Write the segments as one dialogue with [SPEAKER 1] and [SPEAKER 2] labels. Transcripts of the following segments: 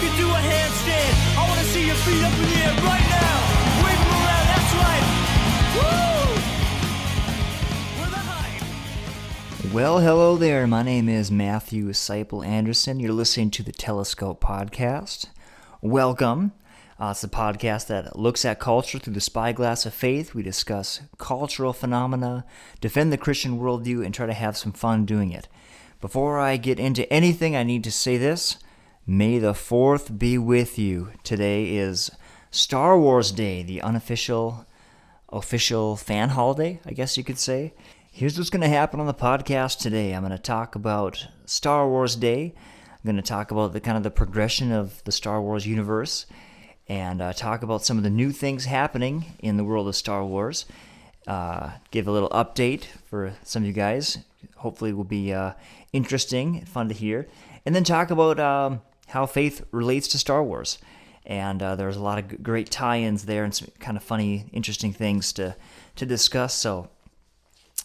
[SPEAKER 1] can do a handstand. I wanna see your feet up in the air right now. Wave them around, that's right. Woo! We're the hype.
[SPEAKER 2] Well, hello there. My name is Matthew Seipel Anderson. You're listening to the Telescope Podcast. Welcome. It's a podcast that looks at culture through the spyglass of faith. We discuss cultural phenomena, defend the Christian worldview, and try to have some fun doing it. Before I get into anything, I need to say this. May the 4th be with you. Today is Star Wars Day, the official fan holiday, I guess you could say. Here's what's going to happen on the podcast today. I'm going to talk about Star Wars Day. I'm going to talk about the progression of the Star Wars universe, and talk about some of the new things happening in the world of Star Wars. Give a little update for some of you guys. Hopefully it will be interesting and fun to hear. And then talk about how faith relates to Star Wars. And there's a lot of great tie-ins there and some kind of funny, interesting things to discuss. So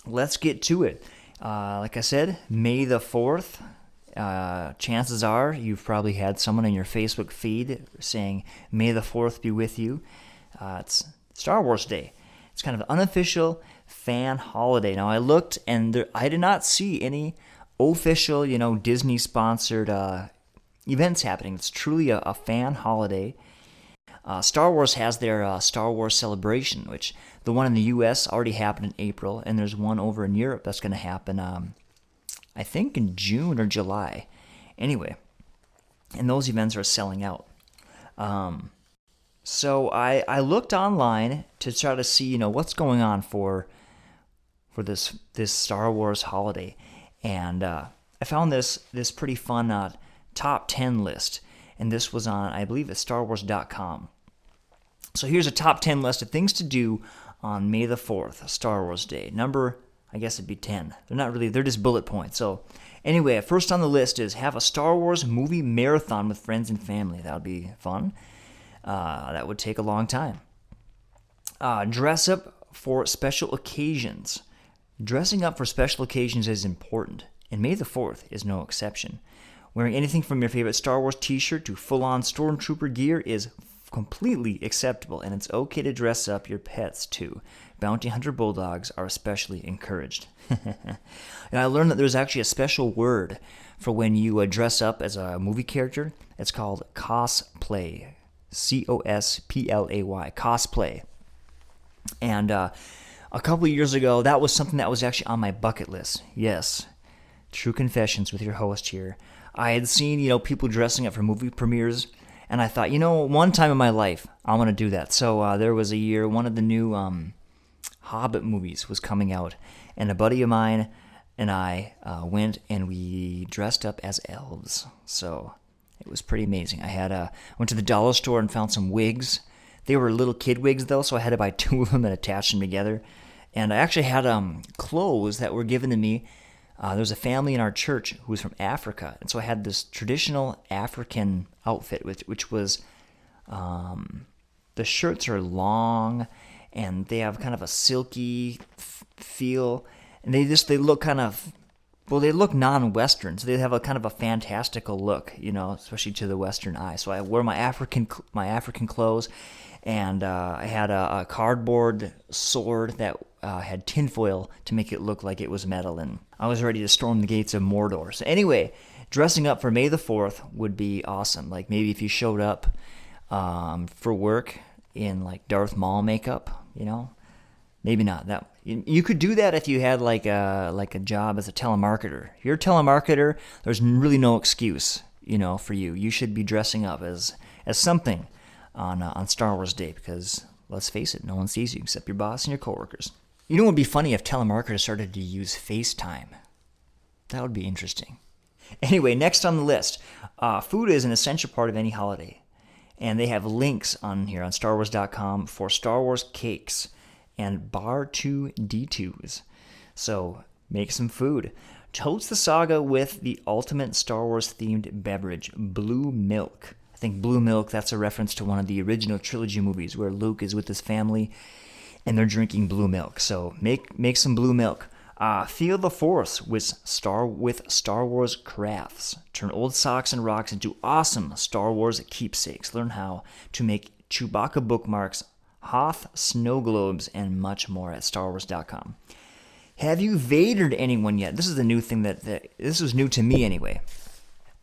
[SPEAKER 2] let's get to it. Like I said, May the 4th. Chances are you've probably had someone in your Facebook feed saying, May the 4th be with you. It's Star Wars Day. It's kind of an unofficial fan holiday. Now, I looked and I did not see any official, Disney-sponsored events happening. It's truly a fan holiday. Star Wars has their Star Wars Celebration, which the one in the U.S. already happened in April, and there's one over in Europe that's going to happen I think in June or July. Anyway, and those events are selling out. So I looked online to try to see, what's going on for this Star Wars holiday. And I found this pretty fun top 10 list. And this was on, I believe, it's StarWars.com. So here's a top 10 list of things to do on May the 4th, Star Wars Day. Number, I guess it'd be 10. They're just bullet points. So anyway, first on the list is have a Star Wars movie marathon with friends and family. That would be fun. That would take a long time. Dress up for special occasions. Dressing up for special occasions is important, and May the 4th is no exception. Wearing anything from your favorite Star Wars t-shirt to full-on Stormtrooper gear is completely acceptable, and it's okay to dress up your pets too. Bounty Hunter Bulldogs are especially encouraged. And I learned that there's actually a special word for when you dress up as a movie character. It's called cosplay. C-O-S-P-L-A-Y. Cosplay. And a couple of years ago, that was something that was actually on my bucket list. Yes, true confessions with your host here. I had seen, people dressing up for movie premieres, and I thought, one time in my life, I want to do that. So there was a year, one of the new Hobbit movies was coming out, and a buddy of mine and I went and we dressed up as elves. So it was pretty amazing. I went to the dollar store and found some wigs. They were little kid wigs, though, so I had to buy 2 of them and attach them together. And I actually had clothes that were given to me. There was a family in our church who was from Africa, and so I had this traditional African outfit, which was the shirts are long, and they have kind of a silky feel, and they look kind of, they look non-Western, so they have a kind of a fantastical look, especially to the Western eye. So I wore my African clothes, and I had a cardboard sword that had tinfoil to make it look like it was metal, and I was ready to storm the gates of Mordor. So anyway, dressing up for May the 4th would be awesome. Like maybe if you showed up for work in like Darth Maul makeup, maybe not. That you could do that if you had like a job as a telemarketer. If you're a telemarketer, there's really no excuse, for you. You should be dressing up as something on Star Wars Day, because let's face it, no one sees you except your boss and your coworkers. It would be funny if telemarketers started to use FaceTime. That would be interesting. Anyway, next on the list, food is an essential part of any holiday. And they have links on here on StarWars.com for Star Wars cakes and Bar 2 D2s. So make some food. Toast the saga with the ultimate Star Wars themed beverage, Blue Milk. I think Blue Milk, that's a reference to one of the original trilogy movies where Luke is with his family and they're drinking blue milk. So make some blue milk. Feel the Force with Star Wars crafts. Turn old socks and rocks into awesome Star Wars keepsakes. Learn how to make Chewbacca bookmarks, Hoth snow globes, and much more at StarWars.com. Have you Vadered anyone yet? This is a new thing that this was new to me anyway.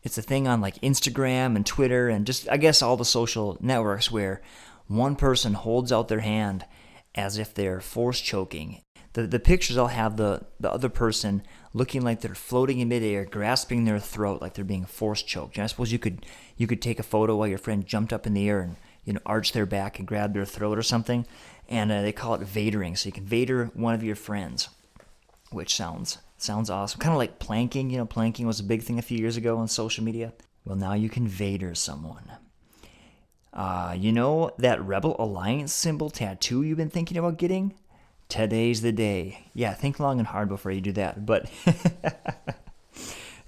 [SPEAKER 2] It's a thing on like Instagram and Twitter and just, I guess, all the social networks where one person holds out their hand as if they're force choking. The pictures all have the other person looking like they're floating in midair, grasping their throat like they're being force choked. And I suppose you could take a photo while your friend jumped up in the air and arch their back and grab their throat or something. And they call it vadering. So you can vader one of your friends, which sounds awesome. Kind of like planking. Planking was a big thing a few years ago on social media. Well, now you can vader someone. That Rebel Alliance symbol tattoo you've been thinking about getting? Today's the day. Yeah, think long and hard before you do that. But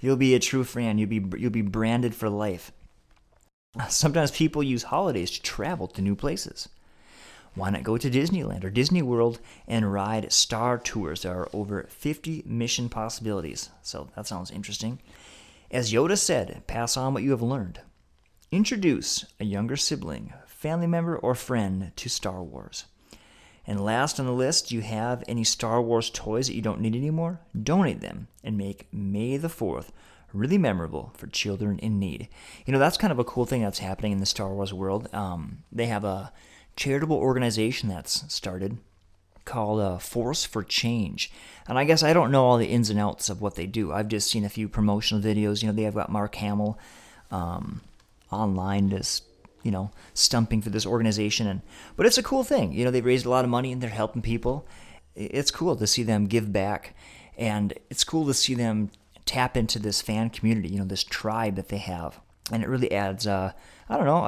[SPEAKER 2] you'll be a true fan. You'll be branded for life. Sometimes people use holidays to travel to new places. Why not go to Disneyland or Disney World and ride Star Tours? There are over 50 mission possibilities. So that sounds interesting. As Yoda said, pass on what you have learned. Introduce a younger sibling, family member, or friend to Star Wars. And last on the list, do you have any Star Wars toys that you don't need anymore? Donate them and make May the 4th really memorable for children in need. That's kind of a cool thing that's happening in the Star Wars world. They have a charitable organization that's started called Force for Change. And I guess I don't know all the ins and outs of what they do. I've just seen a few promotional videos. They have got Mark Hamill online just stumping for this organization, but it's a cool thing. They've raised a lot of money and they're helping people. It's cool to see them give back, and it's cool to see them tap into this fan community, this tribe that they have, and it really adds a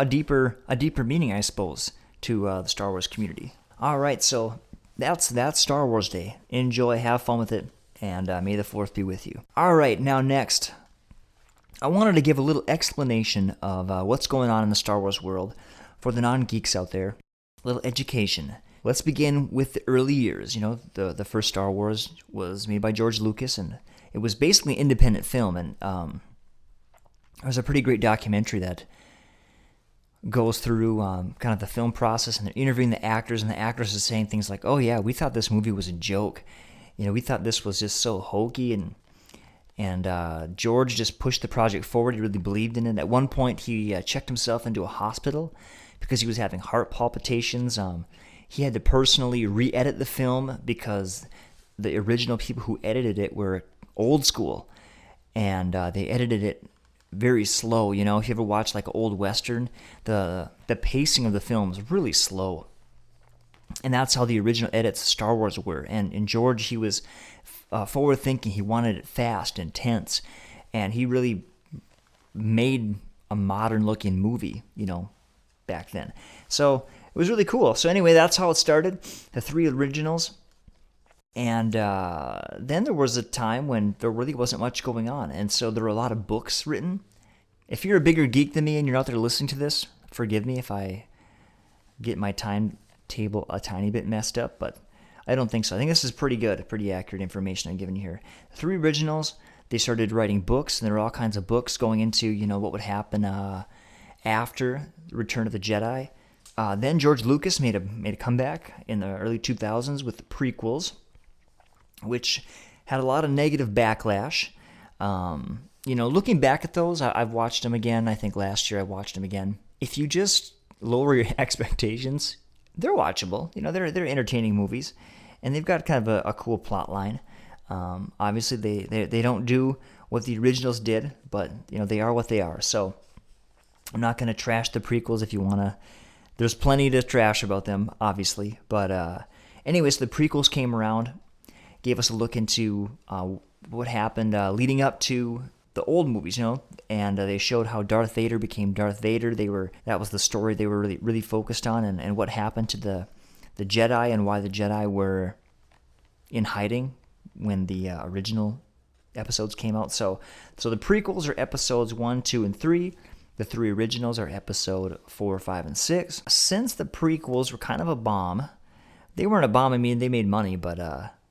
[SPEAKER 2] deeper meaning, I suppose, to the Star Wars community. All right, so that's Star Wars Day. Enjoy, have fun with it, and may the 4th be with you. All right, now next, I wanted to give a little explanation of what's going on in the Star Wars world for the non-geeks out there. A little education. Let's begin with the early years. The first Star Wars was made by George Lucas, and it was basically an independent film. And there's a pretty great documentary that goes through kind of the film process, and they're interviewing the actors, and the actors are saying things like, "Oh yeah, we thought this movie was a joke. We thought this was just so hokey and George just pushed the project forward. He really believed in it. At one point, he checked himself into a hospital because he was having heart palpitations. He had to personally re-edit the film because the original people who edited it were old school, and they edited it very slow. If you ever watch like an old Western, the pacing of the film is really slow. And that's how the original edits of Star Wars were. And George, he was forward-thinking. He wanted it fast, intense, and he really made a modern-looking movie, back then. So it was really cool. So anyway, that's how it started, the 3 originals. And then there was a time when there really wasn't much going on, and so there were a lot of books written. If you're a bigger geek than me and you're out there listening to this, forgive me if I get my timetable a tiny bit messed up, but I don't think so. I think this is pretty good, pretty accurate information I'm giving you here. 3 originals, they started writing books, and there were all kinds of books going into, what would happen after Return of the Jedi. Then George Lucas made a comeback in the early 2000s with the prequels, which had a lot of negative backlash. Looking back at those, I've watched them again. I think last year I watched them again. If you just lower your expectations, they're watchable. They're entertaining movies, and they've got kind of a cool plot line. Obviously, they don't do what the originals did, but they are what they are. So I'm not going to trash the prequels if you want to. There's plenty to trash about them, obviously. But anyways, the prequels came around, gave us a look into what happened leading up to the old movies, and they showed how Darth Vader became Darth Vader. That was the story they were really focused on, and what happened to the Jedi and why the Jedi were in hiding when the original episodes came out. So the prequels are episodes 1, 2, and 3. The 3 originals are episode 4, 5, and 6. Since the prequels were kind of a bomb, they weren't a bomb. I mean, they made money, but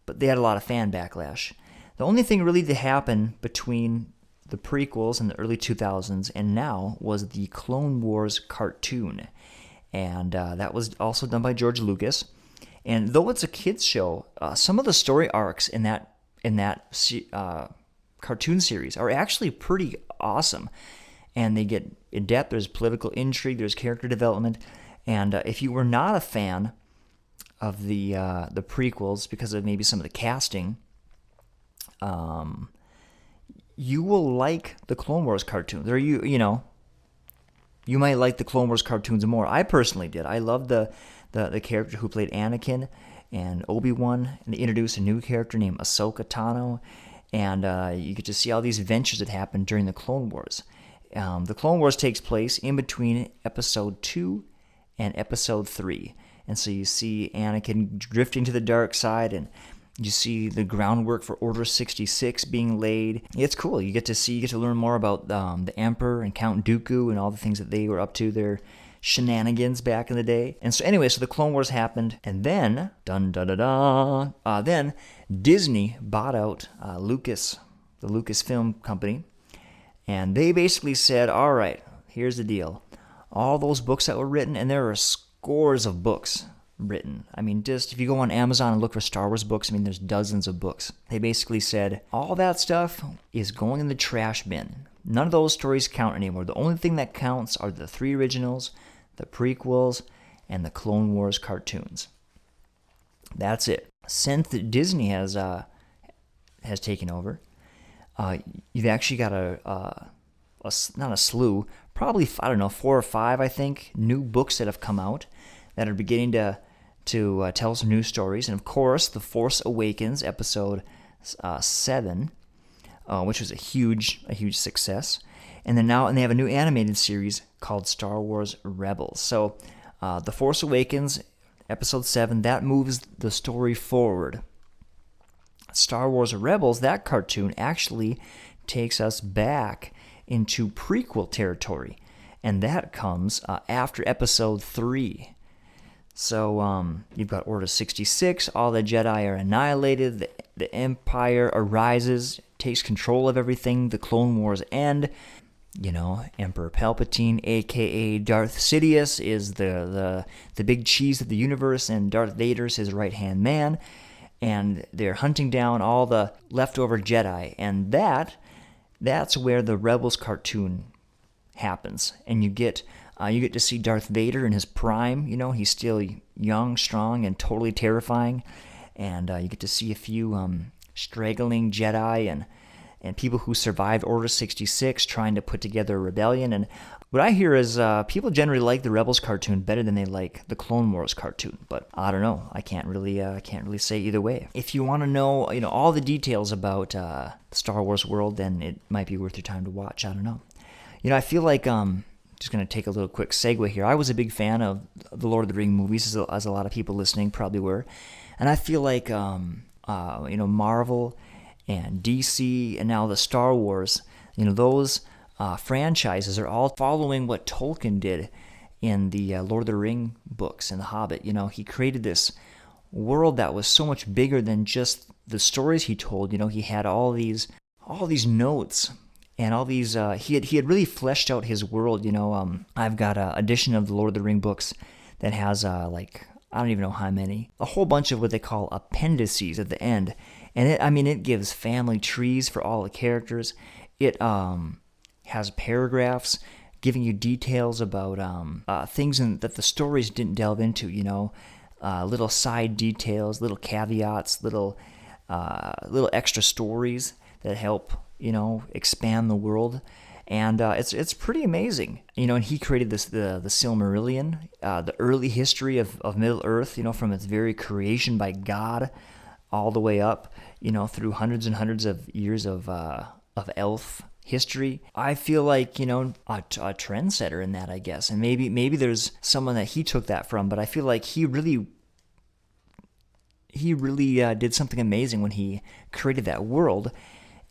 [SPEAKER 2] but they had a lot of fan backlash. The only thing really to happen between the prequels in the early 2000s and now was the Clone Wars cartoon. And that was also done by George Lucas. And though it's a kids show, some of the story arcs in that cartoon series are actually pretty awesome. And they get in depth. There's political intrigue. There's character development. And if you were not a fan of the prequels because of maybe some of the casting, you will like the Clone Wars cartoons. Or you might like the Clone Wars cartoons more. I personally did. I loved the character who played Anakin and Obi-Wan, and they introduced a new character named Ahsoka Tano, and you get to see all these adventures that happened during the Clone Wars. The Clone Wars takes place in between Episode 2 and Episode 3, and so you see Anakin drifting to the dark side, and you see the groundwork for Order 66 being laid. It's cool. You get to learn more about the Emperor and Count Dooku and all the things that they were up to, their shenanigans back in the day. And so anyway, so the Clone Wars happened, and then, then Disney bought out Lucas, the Lucasfilm company, and they basically said, all right, here's the deal. All those books that were written, and there are scores of books written. I mean, just if you go on Amazon and look for Star Wars books, I mean, there's dozens of books. They basically said, all that stuff is going in the trash bin. None of those stories count anymore. The only thing that counts are the 3 originals, the prequels, and the Clone Wars cartoons. That's it. Since Disney has taken over, you've actually got not a slew, probably, I don't know, 4 or 5, I think, new books that have come out that are beginning to tell some new stories. And of course, The Force Awakens, episode 7, which was a huge success. And then they have a new animated series called Star Wars Rebels. So The Force Awakens, episode 7, that moves the story forward. Star Wars Rebels, that cartoon, actually takes us back into prequel territory. And that comes after episode 3. So you've got Order 66, all the Jedi are annihilated, the Empire arises, takes control of everything, the Clone Wars end. Emperor Palpatine, a.k.a. Darth Sidious, is the big cheese of the universe, and Darth Vader's his right-hand man, and they're hunting down all the leftover Jedi, and that's where the Rebels cartoon happens, and you get to see Darth Vader in his prime. He's still young, strong, and totally terrifying, and you get to see a few straggling Jedi and people who survived Order 66 trying to put together a rebellion. And what I hear is people generally like the Rebels cartoon better than they like the Clone Wars cartoon. But I don't know. I can't really say either way. If you want to know, all the details about the Star Wars world, then it might be worth your time to watch. I don't know. I feel like just going to take a little quick segue here. I was a big fan of the Lord of the Rings movies, as a lot of people listening probably were, and I feel like Marvel and DC, and now the Star Wars, those franchises are all following what Tolkien did in the Lord of the Ring books and The Hobbit. He created this world that was so much bigger than just the stories he told. He had all these notes and all these. He had really fleshed out his world. I've got an edition of the Lord of the Ring books that has I don't even know how many, a whole bunch of what they call appendices at the end. And it gives family trees for all the characters. It has paragraphs giving you details about things that the stories didn't delve into. Little side details, little caveats, little extra stories that help expand the world. And it's pretty amazing. And he created the Silmarillion, the early history of Middle Earth. From its very creation by God, all the way up, through hundreds and hundreds of years of elf history. I feel like, a trendsetter in that, I guess. And maybe there's someone that he took that from, but I feel like he really did something amazing when he created that world.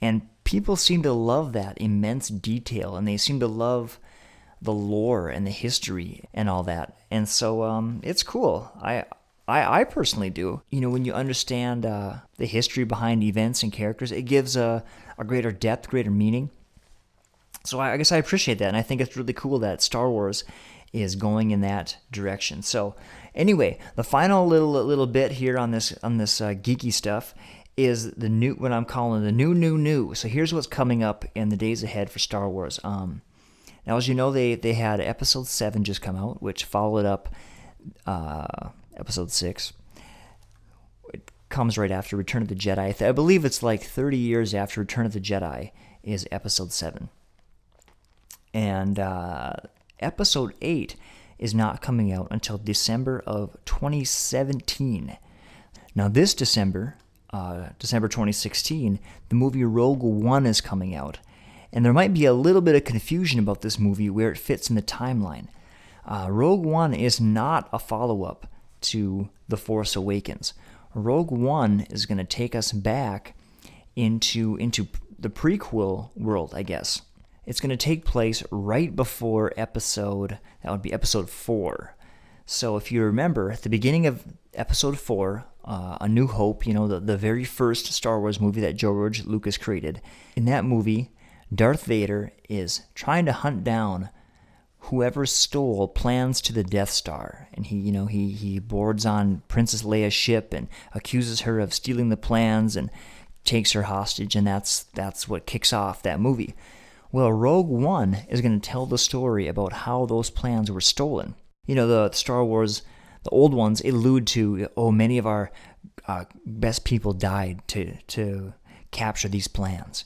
[SPEAKER 2] And people seem to love that immense detail, and they seem to love the lore and the history and all that. And so it's cool. I personally do. When you understand the history behind events and characters, it gives a greater depth, greater meaning. So I guess I appreciate that, and I think it's really cool that Star Wars is going in that direction. So anyway, the final little bit here on this geeky stuff is what I'm calling the new. So here's what's coming up in the days ahead for Star Wars. Now, as you know, they had Episode 7 just come out, which followed up Episode 6. It comes right after Return of the Jedi. I believe it's like 30 years after Return of the Jedi is Episode 7. And Episode 8 is not coming out until December of 2017. Now, this December 2016, the movie Rogue One is coming out. And there might be a little bit of confusion about this movie, where it fits in the timeline. Rogue One is not a follow-up to The Force Awakens. Rogue One is going to take us back into the prequel world, I guess. It's going to take place right before Episode 4. So if you remember, at the beginning of Episode 4, A New Hope, the very first Star Wars movie that George Lucas created, in that movie, Darth Vader is trying to hunt down whoever stole plans to the Death Star, and he boards on Princess Leia's ship and accuses her of stealing the plans and takes her hostage, and that's what kicks off that movie. Well, Rogue One is going to tell the story about how those plans were stolen. The Star Wars, the old ones, allude to, many of our best people died to capture these plans.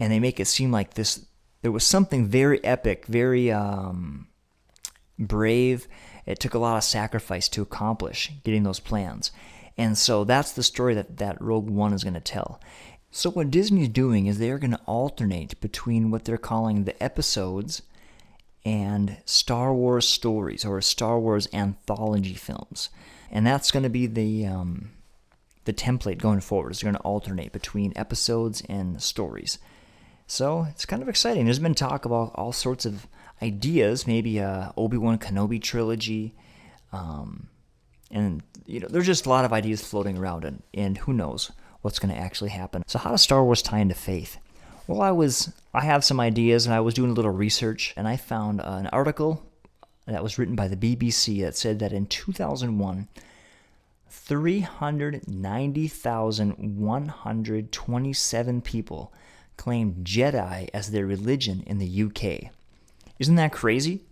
[SPEAKER 2] And they make it seem like there was something very epic, very brave. It took a lot of sacrifice to accomplish getting those plans. And so that's the story that Rogue One is going to tell. So what Disney's doing is they're going to alternate between what they're calling the episodes and Star Wars stories, or Star Wars anthology films. And that's going to be the template going forward. Is they're going to alternate between episodes and stories. So it's kind of exciting. There's been talk about all sorts of ideas, maybe a Obi-Wan Kenobi trilogy, and there's just a lot of ideas floating around, and who knows what's going to actually happen. So how does Star Wars tie into faith? Well, I have some ideas, and I was doing a little research, and I found an article that was written by the BBC that said that in 2001, 390,127 people claimed Jedi as their religion in the UK. Isn't that crazy?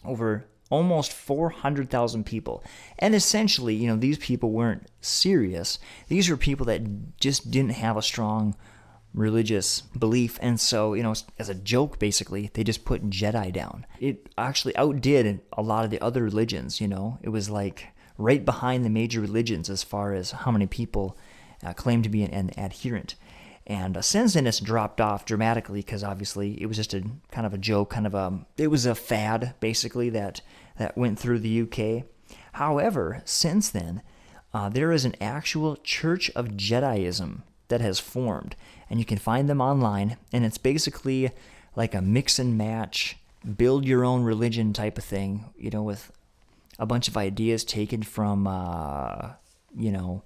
[SPEAKER 2] Over almost 400,000 people. And essentially, these people weren't serious. These were people that just didn't have a strong religious belief. And so, as a joke, basically, they just put Jedi down. It actually outdid a lot of the other religions, It was like right behind the major religions as far as how many people claim to be an adherent. And since then, it's dropped off dramatically because obviously it was just a kind of a joke, it was a fad basically that went through the UK. However, since then, there is an actual Church of Jediism that has formed, and you can find them online. And it's basically like a mix and match, build your own religion type of thing, with a bunch of ideas taken from, the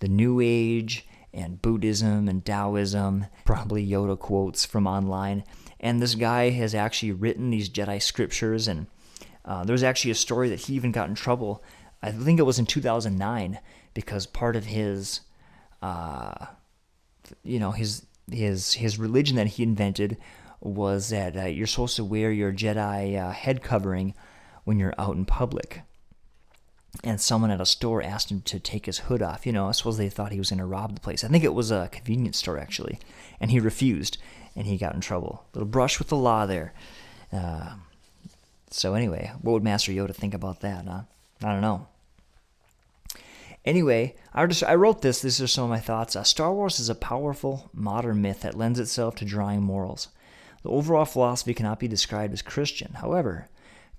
[SPEAKER 2] New Age and Buddhism and Taoism, probably Yoda quotes from online. And this guy has actually written these Jedi scriptures, and there's actually a story that he even got in trouble. I think it was in 2009, because part of his, his religion that he invented was that you're supposed to wear your Jedi head covering when you're out in public. And someone at a store asked him to take his hood off. I suppose they thought he was going to rob the place. I think it was a convenience store, actually. And he refused, and he got in trouble. A little brush with the law there. So anyway, what would Master Yoda think about that? I don't know. Anyway, I wrote this. These are some of my thoughts. Star Wars is a powerful, modern myth that lends itself to drawing morals. The overall philosophy cannot be described as Christian. However,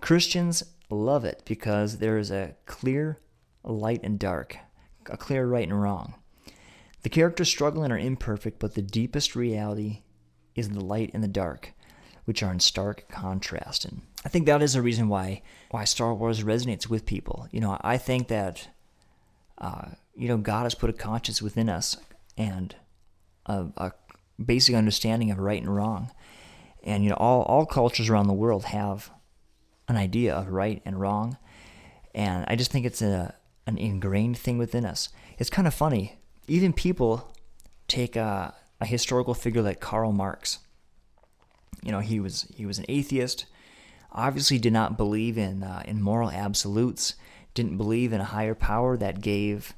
[SPEAKER 2] Christians love it because there is a clear light and dark, a clear right and wrong. The characters struggle and are imperfect, but the deepest reality is the light and the dark, which are in stark contrast. And I think that is a reason why Star Wars resonates with people. I think that God has put a conscience within us and a basic understanding of right and wrong. And all cultures around the world have an idea of right and wrong, and I just think it's an ingrained thing within us. It's kind of funny. Even people take a historical figure like Karl Marx. He was an atheist. Obviously, did not believe in moral absolutes. Didn't believe in a higher power that gave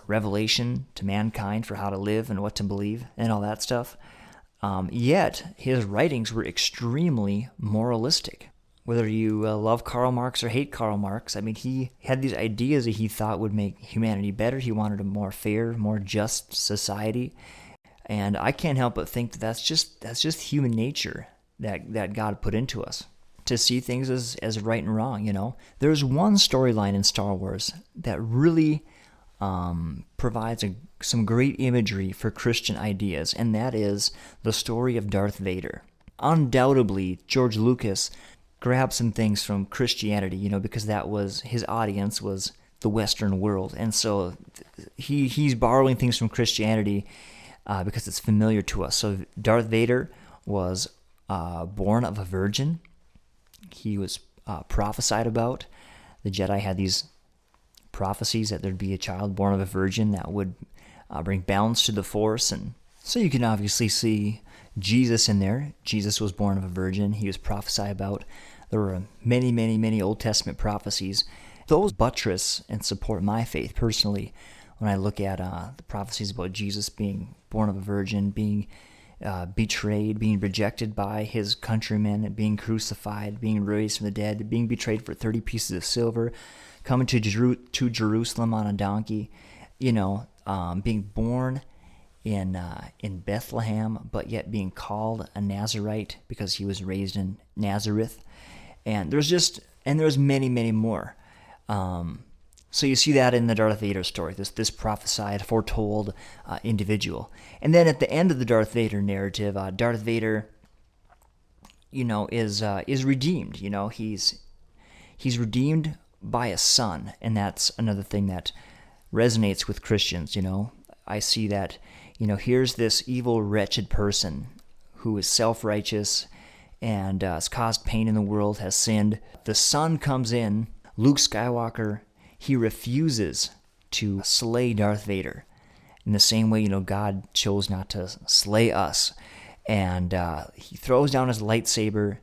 [SPEAKER 2] revelation to mankind for how to live and what to believe and all that stuff. Yet his writings were extremely moralistic. Whether you love Karl Marx or hate Karl Marx, I mean, he had these ideas that he thought would make humanity better. He wanted a more fair, more just society. And I can't help but think that that's just human nature that God put into us, to see things as right and wrong. There's one storyline in Star Wars that really provides some great imagery for Christian ideas, and that is the story of Darth Vader. Undoubtedly, George Lucas grabbed some things from Christianity, because that was his audience, was the Western world, and so he's borrowing things from Christianity because it's familiar to us. So Darth Vader was born of a virgin. He was prophesied about. The Jedi had these prophecies that there'd be a child born of a virgin that would bring balance to the Force. And so you can obviously see Jesus in there. Jesus was born of a virgin. He was prophesied about. There were many, many, many Old Testament prophecies. Those buttress and support my faith personally when I look at the prophecies about Jesus being born of a virgin, being betrayed, being rejected by his countrymen, being crucified, being raised from the dead, being betrayed for 30 pieces of silver, coming to Jerusalem on a donkey, being born in Bethlehem, but yet being called a Nazarite because he was raised in Nazareth. And there's many, many more. So you see that in the Darth Vader story, this prophesied, foretold individual. And then at the end of the Darth Vader narrative, Darth Vader, is redeemed. He's redeemed by a son, and that's another thing that resonates with Christians. I see that, here's this evil, wretched person who is self-righteous and has caused pain in the world, has sinned. The son comes in, Luke Skywalker. He refuses to slay Darth Vader in the same way, God chose not to slay us. And he throws down his lightsaber,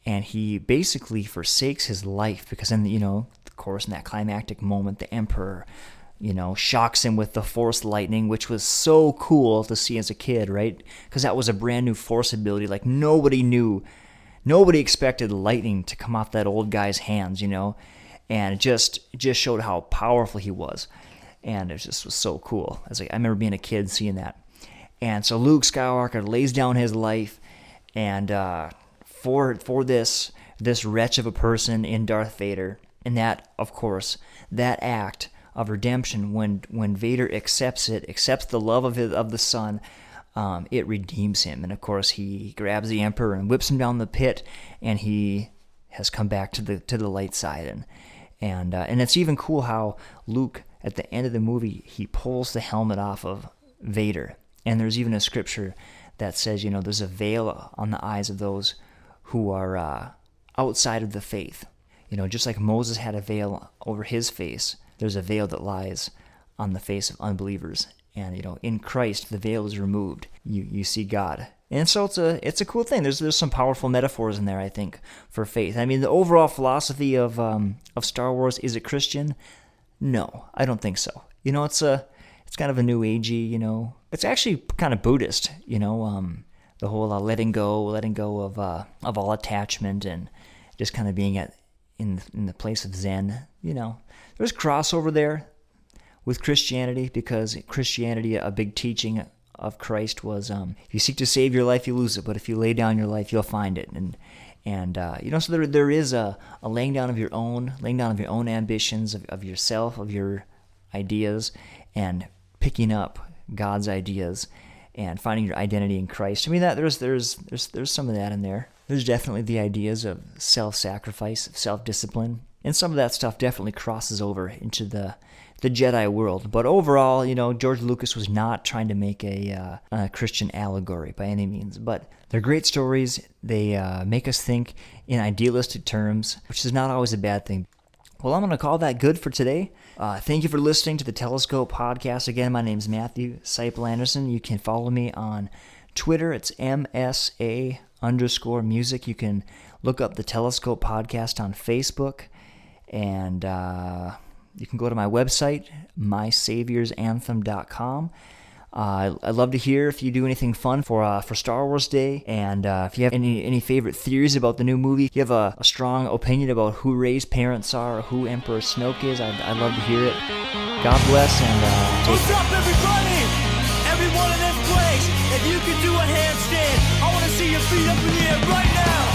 [SPEAKER 2] and he basically forsakes his life because then, of course, in that climactic moment, the Emperor, shocks him with the Force lightning, which was so cool to see as a kid, right? Because that was a brand new Force ability. Like, nobody expected lightning to come off that old guy's hands, and it just showed how powerful he was. And it just was so cool. I remember being a kid seeing that. And so Luke Skywalker lays down his life, and for this wretch of a person in Darth Vader, and that, of course, that act of redemption, when Vader accepts the love of the Son, it redeems him. And of course, he grabs the Emperor and whips him down the pit, and he has come back to the light side. And it's even cool how Luke, at the end of the movie, he pulls the helmet off of Vader. And there's even a scripture that says, there's a veil on the eyes of those who are outside of the faith. Just like Moses had a veil over his face, there's a veil that lies on the face of unbelievers. And, in Christ, the veil is removed. You see God. And so it's a cool thing. There's some powerful metaphors in there, I think, for faith. I mean, the overall philosophy of Star Wars, is it Christian? No, I don't think so. It's kind of a new agey, it's actually kind of Buddhist, the whole letting go of all attachment and just kind of being in the place of Zen. There's crossover there with Christianity, because Christianity, a big teaching of Christ was, if you seek to save your life, you lose it, but if you lay down your life, you'll find it. And so there is a laying down of your own ambitions, of yourself, of your ideas, and picking up God's ideas and finding your identity in Christ. I mean, that there's some of that in there. There's definitely the ideas of self-sacrifice, self-discipline, and some of that stuff definitely crosses over into the the Jedi world. But overall, George Lucas was not trying to make a Christian allegory by any means. But they're great stories. They make us think in idealistic terms, which is not always a bad thing. Well, I'm going to call that good for today. Thank you for listening to the Telescope Podcast. Again, my name's Matthew Seipel Anderson. You can follow me on Twitter. It's MSA_music. You can look up the Telescope Podcast on Facebook. And you can go to my website, mysaviorsanthem.com. I'd love to hear if you do anything fun for Star Wars Day, and if you have any favorite theories about the new movie, if you have a strong opinion about who Rey's parents are or who Emperor Snoke is, I'd love to hear it. God bless, and take
[SPEAKER 1] What's up, everybody? Everyone in this place, if you can do a handstand, I want to see your feet up in the air right now.